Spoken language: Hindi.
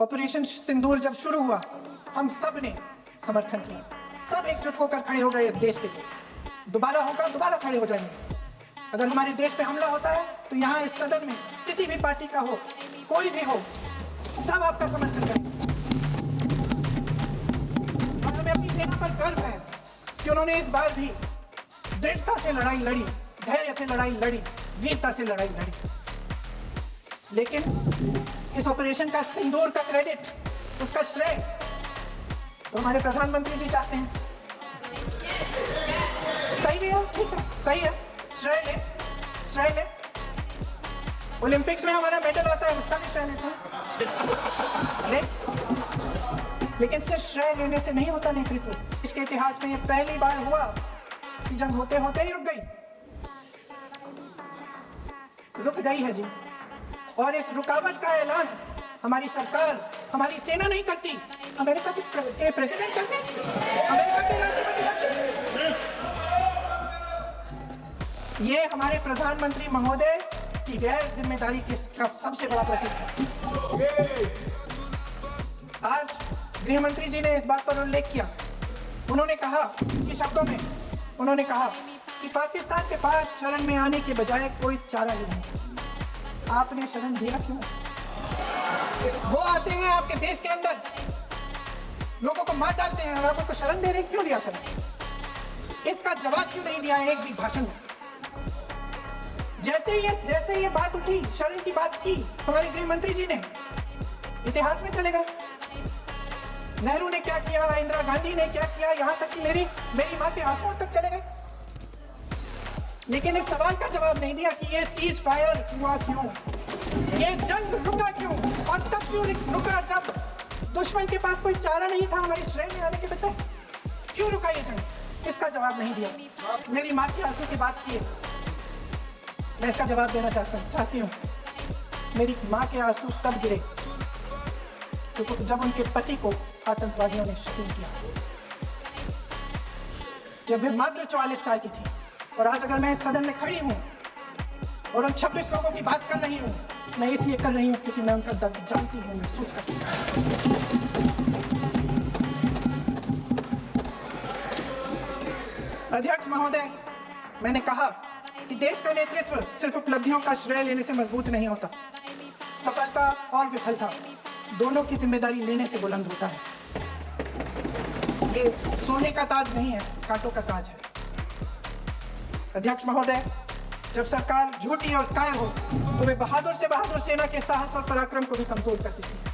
ऑपरेशन सिंदूर जब शुरू हुआ, हम सब ने समर्थन किया, सब एकजुट होकर खड़े हो गए इस देश के लिए। दोबारा होगा, दोबारा खड़े हो जाएंगे। अगर हमारे देश पे हमला होता है तो यहाँ इस सदन में किसी भी पार्टी का हो, कोई भी हो, सब आपका समर्थन करेंगे। और हमें अपनी सेना पर गर्व है कि उन्होंने इस बार भी दृढ़ता से लड़ाई लड़ी, धैर्य से लड़ाई लड़ी, वीरता से लड़ाई लड़ी। लेकिन इस ऑपरेशन का सिंदूर का क्रेडिट, उसका श्रेय तो हमारे प्रधानमंत्री जी चाहते हैं। सही भी है, ठीक है, सही है, श्रेय ले, श्रेय ले। ओलंपिक्स में हमारा मेडल आता है, उसका भी श्रेय ले। लेकिन सिर्फ श्रेय लेने से नहीं होता नेतृत्व। इसके इतिहास में ये पहली बार हुआ कि जंग होते होते ही रुक गई है जी। और इस रुकावट का ऐलान हमारी सरकार, हमारी सेना नहीं करती, अमेरिका के प्रेसिडेंट करते, अमेरिका के राष्ट्रपति करते। ये हमारे प्रधानमंत्री महोदय की गैर जिम्मेदारी का सबसे बड़ा प्रतीक है। आज गृह मंत्री जी ने इस बात पर उल्लेख किया। उन्होंने कहा कि शब्दों में उन्होंने कहा कि पाकिस्तान के पास शरण में आने के बजाय कोई चारा ही नहीं। आपने शरण दिया क्यों? वो आते हैं आपके देश के अंदर, लोगों को मार डालते हैं, और आप उनको शरण दे रहे, क्यों दिया शरण? इसका जवाब क्यों नहीं दिया एक भी भाषण में? जैसे ये बात उठी, शरण की बात की हमारे गृह मंत्री जी ने, इतिहास में चले गए। नेहरू ने क्या किया, इंदिरा गांधी ने क्या किया, यहां तक कि मेरी मां के आंसुओं तक चले गए। लेकिन इस सवाल का जवाब नहीं दिया कि ये सीज फायर हुआ क्यों, ये जंग रुका क्यों, और तब क्यों रुका जब दुश्मन के पास कोई चारा नहीं था हमारे श्रेय में आने के बजाय। क्यों रुका ये जंग? इसका जवाब नहीं दिया। मेरी माँ के आंसू की बात की है, मैं इसका जवाब देना चाहती हूँ। मेरी माँ के आंसू तब गिरे जब उनके पति को आतंकवादियों ने शहीद किया, जब वे मात्र 44 साल की थी। और आज अगर मैं इस सदन में खड़ी हूँ और उन 26 लोगों की बात कर रही हूँ, मैं इसलिए कर रही हूँ क्योंकि मैं उनका दर्द जानती हूँ, महसूस करती हूँ। अध्यक्ष महोदय, मैंने कहा कि देश का नेतृत्व सिर्फ उपलब्धियों का श्रेय लेने से मजबूत नहीं होता। सफलता और विफलता दोनों की जिम्मेदारी लेने से बुलंद होता है। ये सोने का ताज नहीं है, कांटों का ताज है। अध्यक्ष महोदय, जब सरकार झूठी और कायर हो तो वे बहादुर से बहादुर सेना के साहस और पराक्रम को भी कमजोर करती थी।